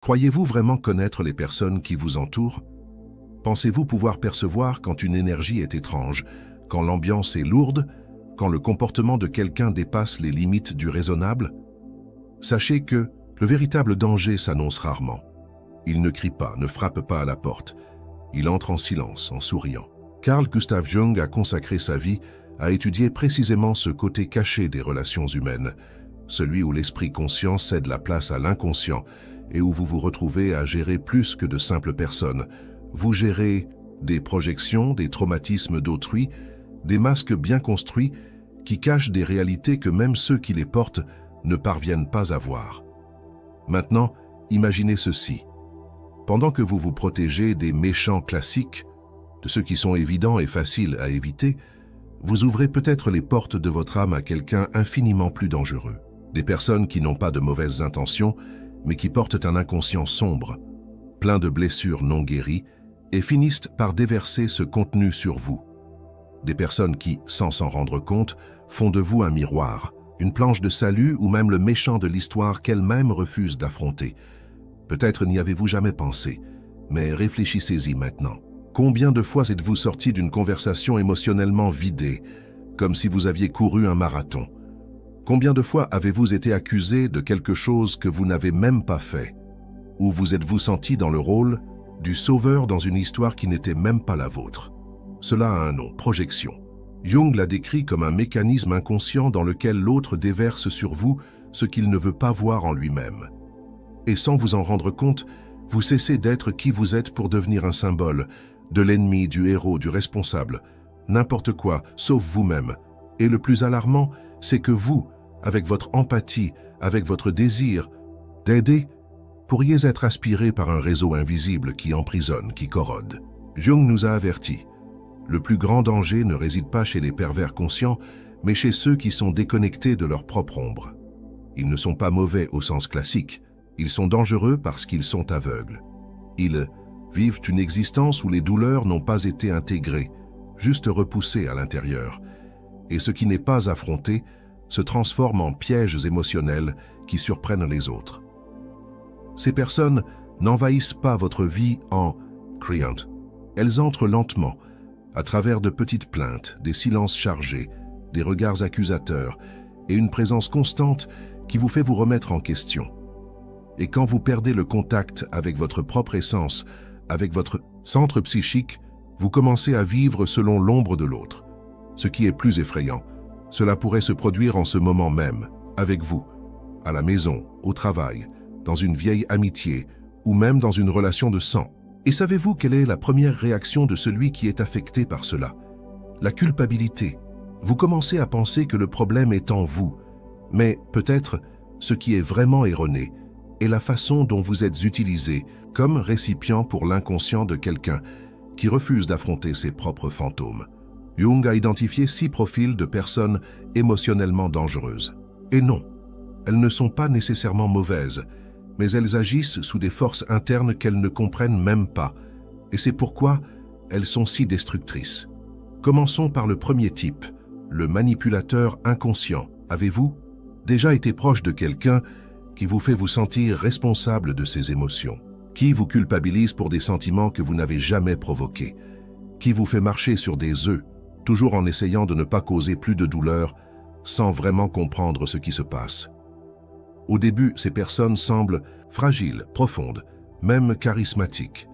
Croyez-vous vraiment connaître les personnes qui vous entourent? Pensez-vous pouvoir percevoir quand une énergie est étrange, quand l'ambiance est lourde, quand le comportement de quelqu'un dépasse les limites du raisonnable? Sachez que le véritable danger s'annonce rarement. Il ne crie pas, ne frappe pas à la porte. Il entre en silence, en souriant. Carl Gustav Jung a consacré sa vie à étudier précisément ce côté caché des relations humaines, celui où l'esprit conscient cède la place à l'inconscient et où vous vous retrouvez à gérer plus que de simples personnes. Vous gérez des projections, des traumatismes d'autrui, des masques bien construits qui cachent des réalités que même ceux qui les portent ne parviennent pas à voir. Maintenant, imaginez ceci. Pendant que vous vous protégez des méchants classiques, de ceux qui sont évidents et faciles à éviter, vous ouvrez peut-être les portes de votre âme à quelqu'un infiniment plus dangereux. Des personnes qui n'ont pas de mauvaises intentions, mais qui portent un inconscient sombre, plein de blessures non guéries, et finissent par déverser ce contenu sur vous. Des personnes qui, sans s'en rendre compte, font de vous un miroir, une planche de salut ou même le méchant de l'histoire qu'elle-même refuse d'affronter. Peut-être n'y avez-vous jamais pensé, mais réfléchissez-y maintenant. Combien de fois êtes-vous sorti d'une conversation émotionnellement vidée, comme si vous aviez couru un marathon? Combien de fois avez-vous été accusé de quelque chose que vous n'avez même pas fait? Ou vous êtes-vous senti dans le rôle du sauveur dans une histoire qui n'était même pas la vôtre? Cela a un nom, projection. Jung l'a décrit comme un mécanisme inconscient dans lequel l'autre déverse sur vous ce qu'il ne veut pas voir en lui-même. Et sans vous en rendre compte, vous cessez d'être qui vous êtes pour devenir un symbole, de l'ennemi, du héros, du responsable, n'importe quoi, sauf vous-même. Et le plus alarmant, c'est que vous, avec votre empathie, avec votre désir d'aider, pourriez être aspiré par un réseau invisible qui emprisonne, qui corrode. Jung nous a avertis. Le plus grand danger ne réside pas chez les pervers conscients, mais chez ceux qui sont déconnectés de leur propre ombre. Ils ne sont pas mauvais au sens classique, ils sont dangereux parce qu'ils sont aveugles. Ils vivent une existence où les douleurs n'ont pas été intégrées, juste repoussées à l'intérieur. Et ce qui n'est pas affronté se transforme en pièges émotionnels qui surprennent les autres. Ces personnes n'envahissent pas votre vie en criant. Elles entrent lentement, à travers de petites plaintes, des silences chargés, des regards accusateurs et une présence constante qui vous fait vous remettre en question. Et quand vous perdez le contact avec votre propre essence, avec votre centre psychique, vous commencez à vivre selon l'ombre de l'autre. Ce qui est plus effrayant, cela pourrait se produire en ce moment même, avec vous, à la maison, au travail, dans une vieille amitié ou même dans une relation de sang. Et savez-vous quelle est la première réaction de celui qui est affecté par cela? La culpabilité. Vous commencez à penser que le problème est en vous, mais peut-être ce qui est vraiment erroné est la façon dont vous êtes utilisé comme récipient pour l'inconscient de quelqu'un qui refuse d'affronter ses propres fantômes. Jung a identifié 6 profils de personnes émotionnellement dangereuses. Et non, elles ne sont pas nécessairement mauvaises, mais elles agissent sous des forces internes qu'elles ne comprennent même pas, et c'est pourquoi elles sont si destructrices. Commençons par le premier type, le manipulateur inconscient. Avez-vous déjà été proche de quelqu'un qui vous fait vous sentir responsable de ses émotions, qui vous culpabilise pour des sentiments que vous n'avez jamais provoqués, qui vous fait marcher sur des œufs, toujours en essayant de ne pas causer plus de douleur, sans vraiment comprendre ce qui se passe? Au début, ces personnes semblent fragiles, profondes, même charismatiques.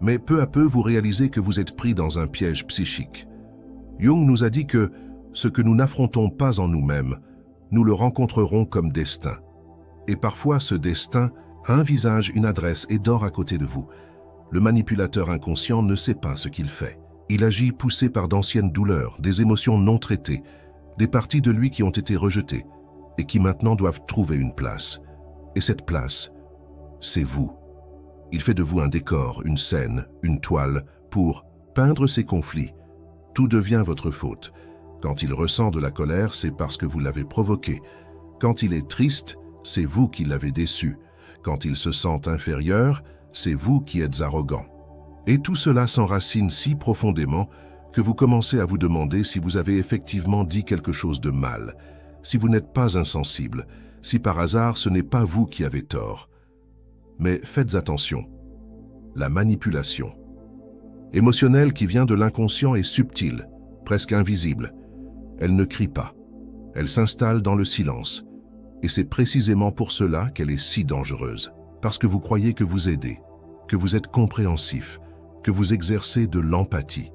Mais peu à peu, vous réalisez que vous êtes pris dans un piège psychique. Jung nous a dit que ce que nous n'affrontons pas en nous-mêmes, nous le rencontrerons comme destin. Et parfois, ce destin a un visage, une adresse et dort à côté de vous. Le manipulateur inconscient ne sait pas ce qu'il fait. Il agit poussé par d'anciennes douleurs, des émotions non traitées, des parties de lui qui ont été rejetées et qui maintenant doivent trouver une place. Et cette place, c'est vous. Il fait de vous un décor, une scène, une toile pour peindre ses conflits. Tout devient votre faute. Quand il ressent de la colère, c'est parce que vous l'avez provoqué. Quand il est triste, c'est vous qui l'avez déçu. Quand il se sent inférieur, c'est vous qui êtes arrogant. Et tout cela s'enracine si profondément que vous commencez à vous demander si vous avez effectivement dit quelque chose de mal, si vous n'êtes pas insensible, si par hasard ce n'est pas vous qui avez tort. Mais faites attention. La manipulation. Émotionnelle qui vient de l'inconscient est subtile, presque invisible. Elle ne crie pas. Elle s'installe dans le silence. Et c'est précisément pour cela qu'elle est si dangereuse. Parce que vous croyez que vous aidez, que vous êtes compréhensif, que vous exercez de l'empathie.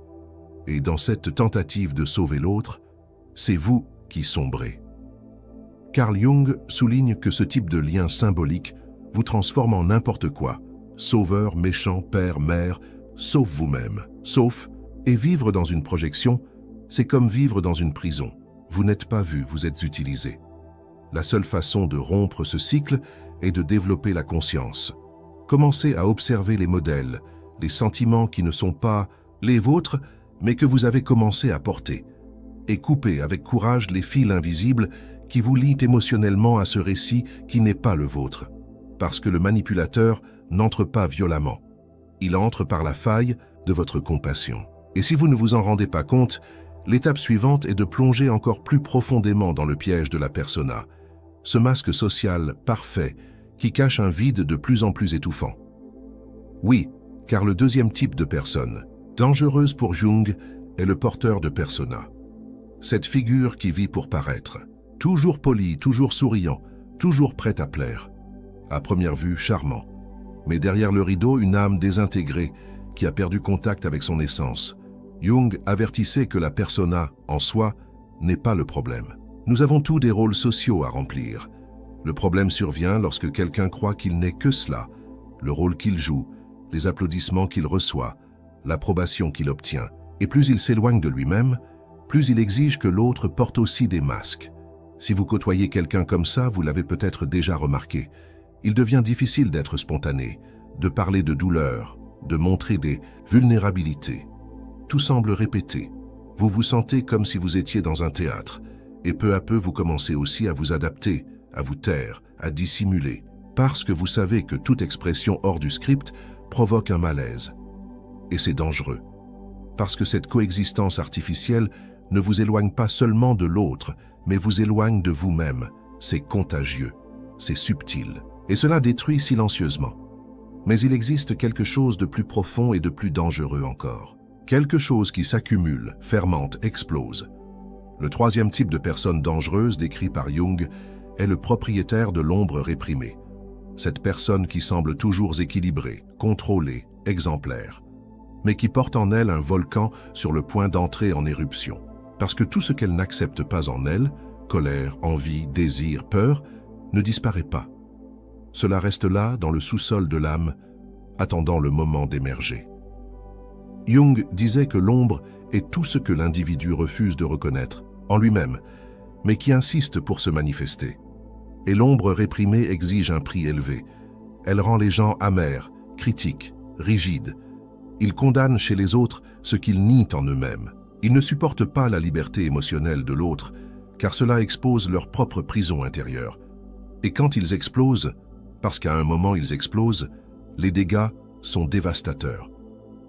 Et dans cette tentative de sauver l'autre, c'est vous qui sombrez. Carl Jung souligne que ce type de lien symbolique vous transforme en n'importe quoi, sauveur, méchant, père, mère, sauf vous-même. Sauf, et vivre dans une projection, c'est comme vivre dans une prison. Vous n'êtes pas vu, vous êtes utilisé. La seule façon de rompre ce cycle est de développer la conscience. Commencez à observer les modèles, les sentiments qui ne sont pas les vôtres, mais que vous avez commencé à porter. Et coupez avec courage les fils invisibles qui vous lient émotionnellement à ce récit qui n'est pas le vôtre. Parce que le manipulateur n'entre pas violemment. Il entre par la faille de votre compassion. Et si vous ne vous en rendez pas compte, l'étape suivante est de plonger encore plus profondément dans le piège de la persona, ce masque social parfait qui cache un vide de plus en plus étouffant. Oui, car le deuxième type de personne, dangereuse pour Jung, est le porteur de persona. Cette figure qui vit pour paraître, toujours poli, toujours souriant, toujours prêt à plaire. À première vue, charmant. Mais derrière le rideau, une âme désintégrée qui a perdu contact avec son essence. Jung avertissait que la persona, en soi, n'est pas le problème. Nous avons tous des rôles sociaux à remplir. Le problème survient lorsque quelqu'un croit qu'il n'est que cela, le rôle qu'il joue, les applaudissements qu'il reçoit, l'approbation qu'il obtient. Et plus il s'éloigne de lui-même, plus il exige que l'autre porte aussi des masques. Si vous côtoyez quelqu'un comme ça, vous l'avez peut-être déjà remarqué. Il devient difficile d'être spontané, de parler de douleur, de montrer des vulnérabilités. Tout semble répété. Vous vous sentez comme si vous étiez dans un théâtre. Et peu à peu, vous commencez aussi à vous adapter, à vous taire, à dissimuler. Parce que vous savez que toute expression hors du script provoque un malaise. Et c'est dangereux. Parce que cette coexistence artificielle ne vous éloigne pas seulement de l'autre, mais vous éloigne de vous-même. C'est contagieux, c'est subtil. Et cela détruit silencieusement. Mais il existe quelque chose de plus profond et de plus dangereux encore. Quelque chose qui s'accumule, fermente, explose. Le troisième type de personne dangereuse décrit par Jung est le propriétaire de l'ombre réprimée. Cette personne qui semble toujours équilibrée, contrôlée, exemplaire, mais qui porte en elle un volcan sur le point d'entrer en éruption. Parce que tout ce qu'elle n'accepte pas en elle, colère, envie, désir, peur, ne disparaît pas. Cela reste là, dans le sous-sol de l'âme, attendant le moment d'émerger. Jung disait que l'ombre est tout ce que l'individu refuse de reconnaître en lui-même, mais qui insiste pour se manifester. Et l'ombre réprimée exige un prix élevé. Elle rend les gens amers, critiques, rigides. Ils condamnent chez les autres ce qu'ils nient en eux-mêmes. Ils ne supportent pas la liberté émotionnelle de l'autre, car cela expose leur propre prison intérieure. Et quand ils explosent, parce qu'à un moment ils explosent, les dégâts sont dévastateurs.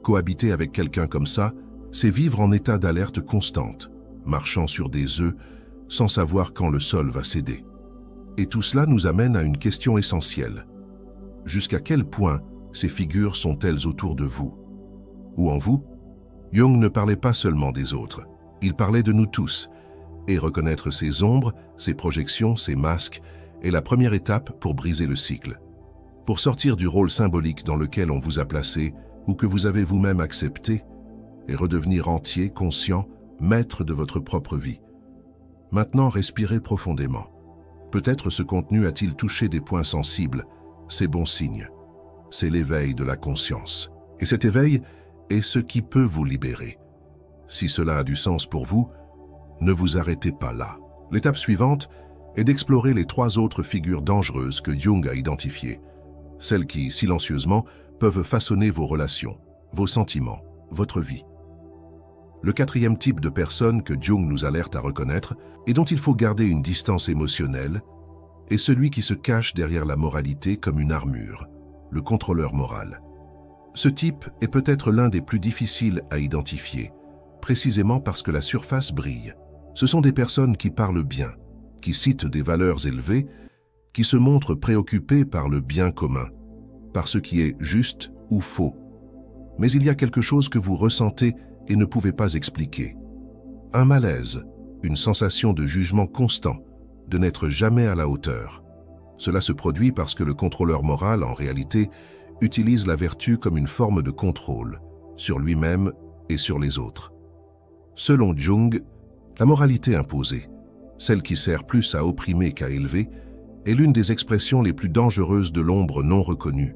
Cohabiter avec quelqu'un comme ça, c'est vivre en état d'alerte constante, marchant sur des œufs, sans savoir quand le sol va céder. Et tout cela nous amène à une question essentielle. Jusqu'à quel point ces figures sont-elles autour de vous? Ou en vous? Jung ne parlait pas seulement des autres, il parlait de nous tous, et reconnaître ces ombres, ces projections, ces masques, est la première étape pour briser le cycle. Pour sortir du rôle symbolique dans lequel on vous a placé, ou que vous avez vous-même accepté, et redevenir entier, conscient, maître de votre propre vie. Maintenant, respirez profondément. Peut-être ce contenu a-t-il touché des points sensibles. C'est bon signe. C'est l'éveil de la conscience. Et cet éveil est ce qui peut vous libérer. Si cela a du sens pour vous, ne vous arrêtez pas là. L'étape suivante est d'explorer les 3 autres figures dangereuses que Jung a identifiées. Celles qui, silencieusement, peuvent façonner vos relations, vos sentiments, votre vie. Le 4e type de personne que Jung nous alerte à reconnaître et dont il faut garder une distance émotionnelle est celui qui se cache derrière la moralité comme une armure, le contrôleur moral. Ce type est peut-être l'un des plus difficiles à identifier, précisément parce que la surface brille. Ce sont des personnes qui parlent bien, qui citent des valeurs élevées, qui se montrent préoccupées par le bien commun, par ce qui est juste ou faux. Mais il y a quelque chose que vous ressentez et ne pouvez pas expliquer. Un malaise, une sensation de jugement constant, de n'être jamais à la hauteur. Cela se produit parce que le contrôleur moral, en réalité, utilise la vertu comme une forme de contrôle, sur lui-même et sur les autres. Selon Jung, la moralité imposée, celle qui sert plus à opprimer qu'à élever, est l'une des expressions les plus dangereuses de l'ombre non reconnue.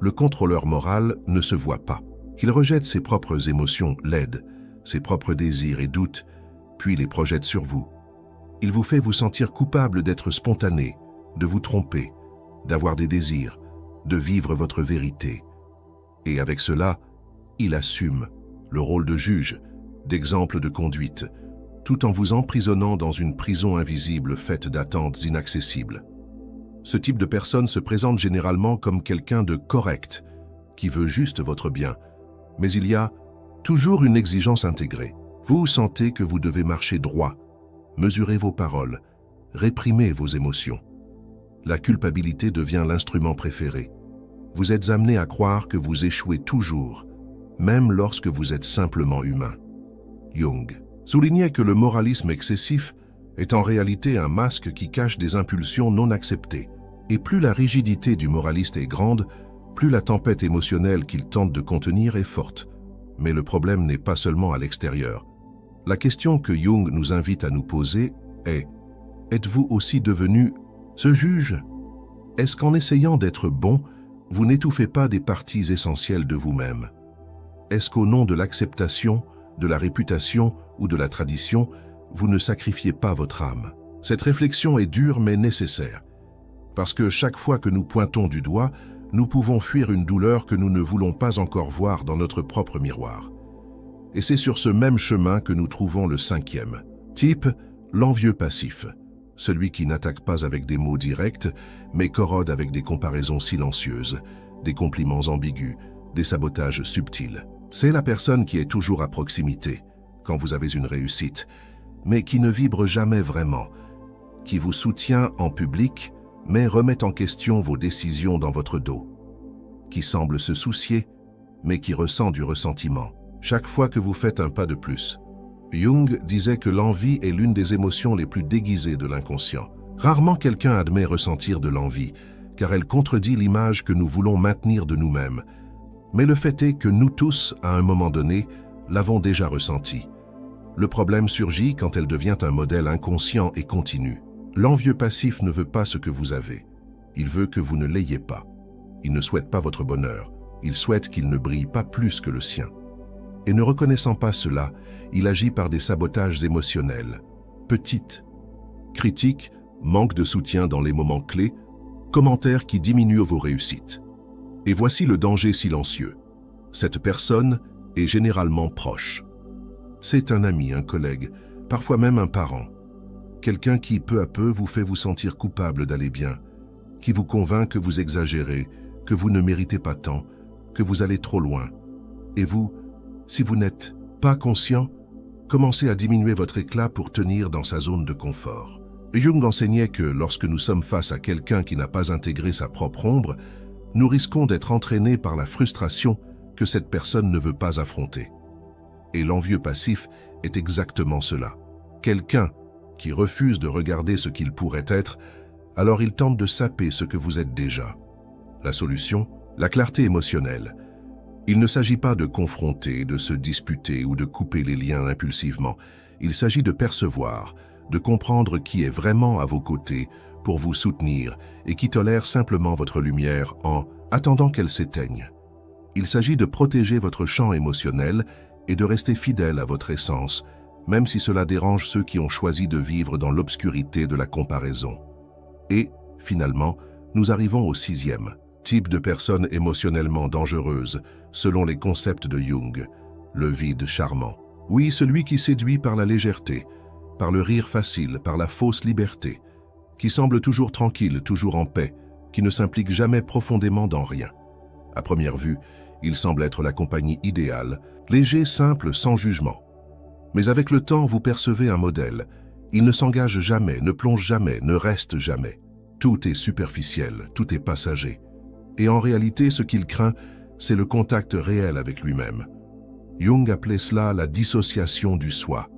Le contrôleur moral ne se voit pas. Il rejette ses propres émotions laides, ses propres désirs et doutes, puis les projette sur vous. Il vous fait vous sentir coupable d'être spontané, de vous tromper, d'avoir des désirs, de vivre votre vérité. Et avec cela, il assume le rôle de juge, d'exemple de conduite, tout en vous emprisonnant dans une prison invisible faite d'attentes inaccessibles. Ce type de personne se présente généralement comme quelqu'un de correct, qui veut juste votre bien, mais il y a toujours une exigence intégrée. Vous sentez que vous devez marcher droit, mesurer vos paroles, réprimer vos émotions. La culpabilité devient l'instrument préféré. Vous êtes amené à croire que vous échouez toujours, même lorsque vous êtes simplement humain. Jung soulignait que le moralisme excessif est en réalité un masque qui cache des impulsions non acceptées. Et plus la rigidité du moraliste est grande, plus la tempête émotionnelle qu'il tente de contenir est forte. Mais le problème n'est pas seulement à l'extérieur. La question que Jung nous invite à nous poser est « Êtes-vous aussi devenu ce juge ? Est-ce qu'en essayant d'être bon, vous n'étouffez pas des parties essentielles de vous-même ? Est-ce qu'au nom de l'acceptation, de la réputation ou de la tradition, vous ne sacrifiez pas votre âme ? Cette réflexion est dure mais nécessaire, parce que chaque fois que nous pointons du doigt, nous pouvons fuir une douleur que nous ne voulons pas encore voir dans notre propre miroir. Et c'est sur ce même chemin que nous trouvons le cinquième type, l'envieux passif, celui qui n'attaque pas avec des mots directs, mais corrode avec des comparaisons silencieuses, des compliments ambigus, des sabotages subtils. C'est la personne qui est toujours à proximité, quand vous avez une réussite, mais qui ne vibre jamais vraiment, qui vous soutient en public, mais remet en question vos décisions dans votre dos, qui semble se soucier, mais qui ressent du ressentiment chaque fois que vous faites un pas de plus. Jung disait que l'envie est l'une des émotions les plus déguisées de l'inconscient. Rarement quelqu'un admet ressentir de l'envie, car elle contredit l'image que nous voulons maintenir de nous-mêmes. Mais le fait est que nous tous, à un moment donné, l'avons déjà ressenti. Le problème surgit quand elle devient un modèle inconscient et continu. L'envieux passif ne veut pas ce que vous avez. Il veut que vous ne l'ayez pas. Il ne souhaite pas votre bonheur. Il souhaite qu'il ne brille pas plus que le sien. Et ne reconnaissant pas cela, il agit par des sabotages émotionnels. Petites critiques, manque de soutien dans les moments clés, commentaires qui diminuent vos réussites. Et voici le danger silencieux. Cette personne est généralement proche. C'est un ami, un collègue, parfois même un parent. Quelqu'un qui, peu à peu, vous fait vous sentir coupable d'aller bien, qui vous convainc que vous exagérez, que vous ne méritez pas tant, que vous allez trop loin. Et vous, si vous n'êtes pas conscient, commencez à diminuer votre éclat pour tenir dans sa zone de confort. Jung enseignait que lorsque nous sommes face à quelqu'un qui n'a pas intégré sa propre ombre, nous risquons d'être entraînés par la frustration que cette personne ne veut pas affronter. Et l'envieux passif est exactement cela. Quelqu'un qui refuse de regarder ce qu'il pourrait être, alors il tente de saper ce que vous êtes déjà. La solution, la clarté émotionnelle. Il ne s'agit pas de confronter, de se disputer ou de couper les liens impulsivement. Il s'agit de percevoir, de comprendre qui est vraiment à vos côtés pour vous soutenir et qui tolère simplement votre lumière en attendant qu'elle s'éteigne. Il s'agit de protéger votre champ émotionnel et de rester fidèle à votre essence, même si cela dérange ceux qui ont choisi de vivre dans l'obscurité de la comparaison. Et, finalement, nous arrivons au sixième type de personne émotionnellement dangereuse, selon les concepts de Jung, le vide charmant. Oui, celui qui séduit par la légèreté, par le rire facile, par la fausse liberté, qui semble toujours tranquille, toujours en paix, qui ne s'implique jamais profondément dans rien. À première vue, il semble être la compagnie idéale, léger, simple, sans jugement. Mais avec le temps, vous percevez un modèle. Il ne s'engage jamais, ne plonge jamais, ne reste jamais. Tout est superficiel, tout est passager. Et en réalité, ce qu'il craint, c'est le contact réel avec lui-même. Jung appelait cela la dissociation du soi,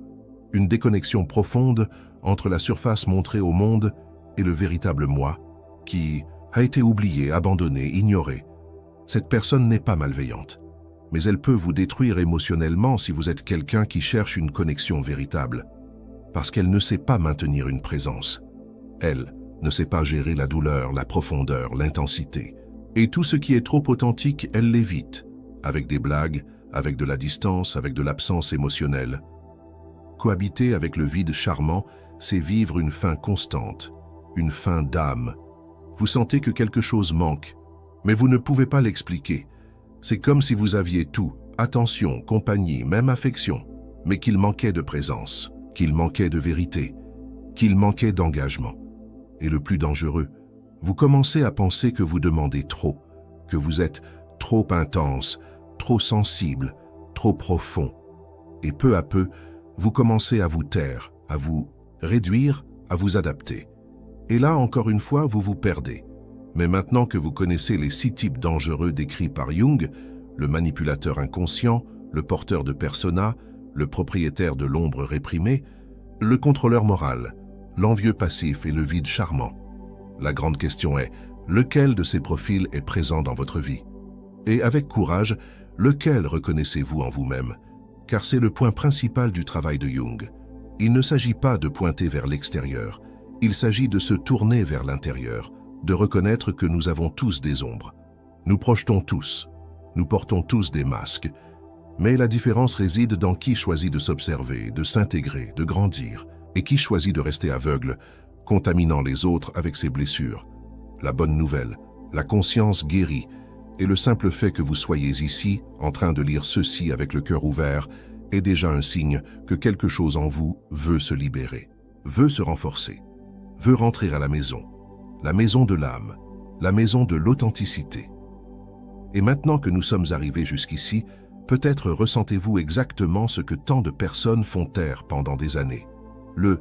une déconnexion profonde entre la surface montrée au monde et le véritable moi, qui a été oublié, abandonné, ignoré. Cette personne n'est pas malveillante, mais elle peut vous détruire émotionnellement si vous êtes quelqu'un qui cherche une connexion véritable, parce qu'elle ne sait pas maintenir une présence. Elle ne sait pas gérer la douleur, la profondeur, l'intensité. Et tout ce qui est trop authentique, elle l'évite, avec des blagues, avec de la distance, avec de l'absence émotionnelle. Cohabiter avec le vide charmant, c'est vivre une faim constante, une faim d'âme. Vous sentez que quelque chose manque, mais vous ne pouvez pas l'expliquer. C'est comme si vous aviez tout, attention, compagnie, même affection, mais qu'il manquait de présence, qu'il manquait de vérité, qu'il manquait d'engagement. Et le plus dangereux, vous commencez à penser que vous demandez trop, que vous êtes trop intense, trop sensible, trop profond. Et peu à peu, vous commencez à vous taire, à vous réduire, à vous adapter. Et là, encore une fois, vous vous perdez. Mais maintenant que vous connaissez les 6 types dangereux décrits par Jung, le manipulateur inconscient, le porteur de persona, le propriétaire de l'ombre réprimée, le contrôleur moral, l'envieux passif et le vide charmant. La grande question est, lequel de ces profils est présent dans votre vie? Et avec courage, lequel reconnaissez-vous en vous-même? Car c'est le point principal du travail de Jung. Il ne s'agit pas de pointer vers l'extérieur, il s'agit de se tourner vers l'intérieur, de reconnaître que nous avons tous des ombres. Nous projetons tous, nous portons tous des masques, mais la différence réside dans qui choisit de s'observer, de s'intégrer, de grandir, et qui choisit de rester aveugle, contaminant les autres avec ses blessures. La bonne nouvelle, la conscience guérit, et le simple fait que vous soyez ici, en train de lire ceci avec le cœur ouvert, est déjà un signe que quelque chose en vous veut se libérer, veut se renforcer, veut rentrer à la maison de l'âme, la maison de l'authenticité. Et maintenant que nous sommes arrivés jusqu'ici, peut-être ressentez-vous exactement ce que tant de personnes font taire pendant des années. Le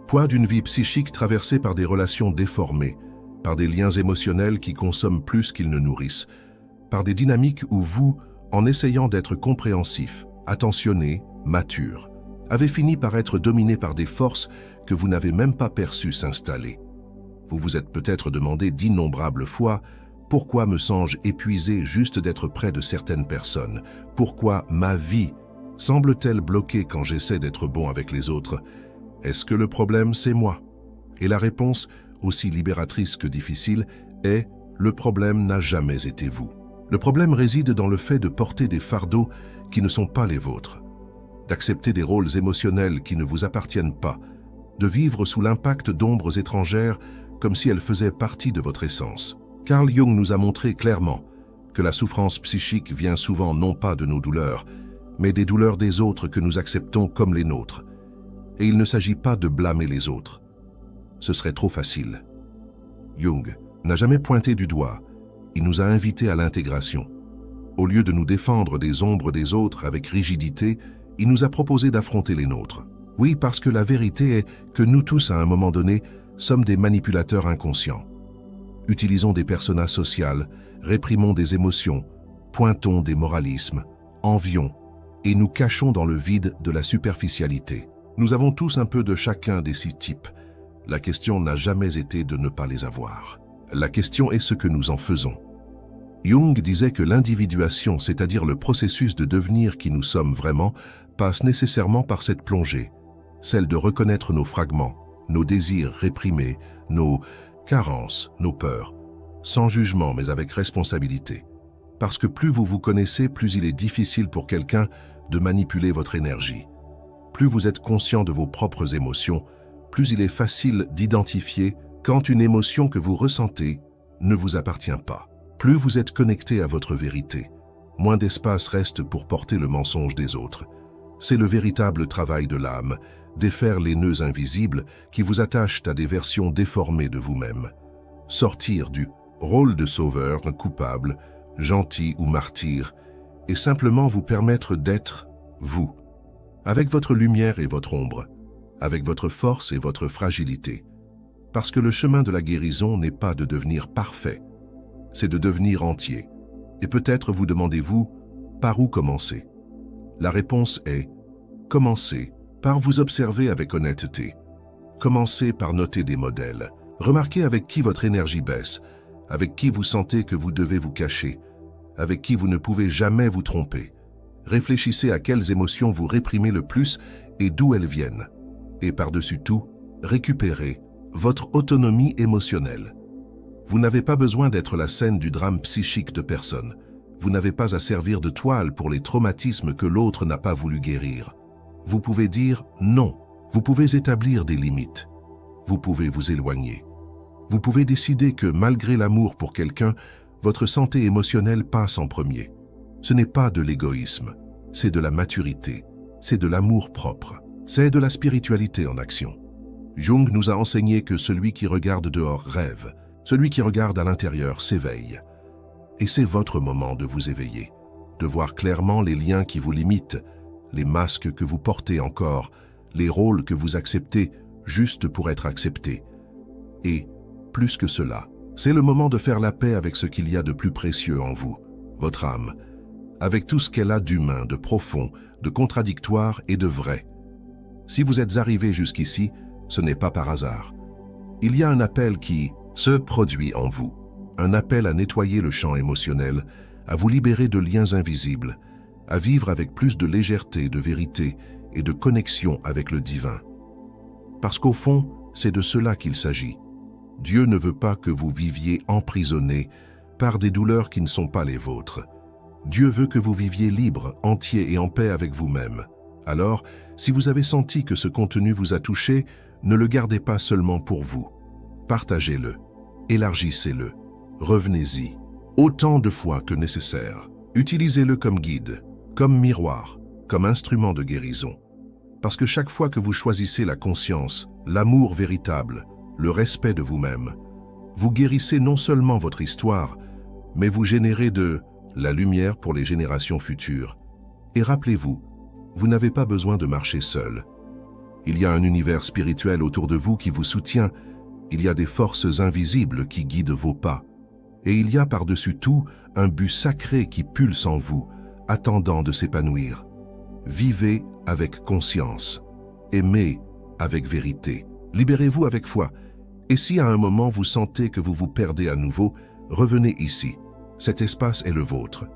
poids d'une vie psychique traversée par des relations déformées, par des liens émotionnels qui consomment plus qu'ils ne nourrissent, par des dynamiques où vous, en essayant d'être compréhensif, attentionné, mature, avez fini par être dominé par des forces que vous n'avez même pas perçues s'installer. Vous vous êtes peut-être demandé d'innombrables fois « Pourquoi me sens-je épuisé juste d'être près de certaines personnes? Pourquoi ma vie semble-t-elle bloquée quand j'essaie d'être bon avec les autres? Est-ce que le problème, c'est moi ?» Et la réponse, aussi libératrice que difficile, est « Le problème n'a jamais été vous. » Le problème réside dans le fait de porter des fardeaux qui ne sont pas les vôtres, d'accepter des rôles émotionnels qui ne vous appartiennent pas, de vivre sous l'impact d'ombres étrangères comme si elles faisaient partie de votre essence. Carl Jung nous a montré clairement que la souffrance psychique vient souvent non pas de nos douleurs, mais des douleurs des autres que nous acceptons comme les nôtres. Et il ne s'agit pas de blâmer les autres. Ce serait trop facile. Jung n'a jamais pointé du doigt, il nous a invités à l'intégration. Au lieu de nous défendre des ombres des autres avec rigidité, il nous a proposé d'affronter les nôtres. Oui, parce que la vérité est que nous tous, à un moment donné, sommes des manipulateurs inconscients. Utilisons des personas sociales, réprimons des émotions, pointons des moralismes, envions, et nous cachons dans le vide de la superficialité. Nous avons tous un peu de chacun des 6 types. La question n'a jamais été de ne pas les avoir. La question est ce que nous en faisons. Jung disait que l'individuation, c'est-à-dire le processus de devenir qui nous sommes vraiment, passe nécessairement par cette plongée, celle de reconnaître nos fragments, nos désirs réprimés, nos carences, nos peurs, sans jugement mais avec responsabilité. Parce que plus vous vous connaissez, plus il est difficile pour quelqu'un de manipuler votre énergie. Plus vous êtes conscient de vos propres émotions, plus il est facile d'identifier quand une émotion que vous ressentez ne vous appartient pas. Plus vous êtes connecté à votre vérité, moins d'espace reste pour porter le mensonge des autres. C'est le véritable travail de l'âme, défaire les nœuds invisibles qui vous attachent à des versions déformées de vous-même. Sortir du rôle de sauveur, coupable, gentil ou martyr, et simplement vous permettre d'être vous, avec votre lumière et votre ombre, avec votre force et votre fragilité. Parce que le chemin de la guérison n'est pas de devenir parfait, c'est de devenir entier. Et peut-être vous demandez-vous, par où commencer? La réponse est, commencez par vous observer avec honnêteté. Commencez par noter des modèles. Remarquez avec qui votre énergie baisse, avec qui vous sentez que vous devez vous cacher, avec qui vous ne pouvez jamais vous tromper. Réfléchissez à quelles émotions vous réprimez le plus et d'où elles viennent. Et par-dessus tout, récupérez votre autonomie émotionnelle. Vous n'avez pas besoin d'être la scène du drame psychique de personne. Vous n'avez pas à servir de toile pour les traumatismes que l'autre n'a pas voulu guérir. Vous pouvez dire non. Vous pouvez établir des limites. Vous pouvez vous éloigner. Vous pouvez décider que malgré l'amour pour quelqu'un, votre santé émotionnelle passe en premier. Ce n'est pas de l'égoïsme, c'est de la maturité, c'est de l'amour propre, c'est de la spiritualité en action. Jung nous a enseigné que celui qui regarde dehors rêve, celui qui regarde à l'intérieur s'éveille. Et c'est votre moment de vous éveiller, de voir clairement les liens qui vous limitent, les masques que vous portez encore, les rôles que vous acceptez juste pour être acceptés. Et, plus que cela, c'est le moment de faire la paix avec ce qu'il y a de plus précieux en vous, votre âme, avec tout ce qu'elle a d'humain, de profond, de contradictoire et de vrai. Si vous êtes arrivé jusqu'ici, ce n'est pas par hasard. Il y a un appel qui se produit en vous, un appel à nettoyer le champ émotionnel, à vous libérer de liens invisibles, à vivre avec plus de légèreté, de vérité et de connexion avec le divin. Parce qu'au fond, c'est de cela qu'il s'agit. Dieu ne veut pas que vous viviez emprisonné par des douleurs qui ne sont pas les vôtres. Dieu veut que vous viviez libre, entier et en paix avec vous-même. Alors, si vous avez senti que ce contenu vous a touché, ne le gardez pas seulement pour vous. Partagez-le, élargissez-le, revenez-y, autant de fois que nécessaire. Utilisez-le comme guide, comme miroir, comme instrument de guérison. Parce que chaque fois que vous choisissez la conscience, l'amour véritable, le respect de vous-même, vous guérissez non seulement votre histoire, mais vous générez de la lumière pour les générations futures. Et rappelez-vous, vous n'avez pas besoin de marcher seul. Il y a un univers spirituel autour de vous qui vous soutient, il y a des forces invisibles qui guident vos pas. Et il y a par-dessus tout un but sacré qui pulse en vous, attendant de s'épanouir. Vivez avec conscience, aimez avec vérité, libérez-vous avec foi. Et si à un moment vous sentez que vous vous perdez à nouveau, revenez ici. Cet espace est le vôtre.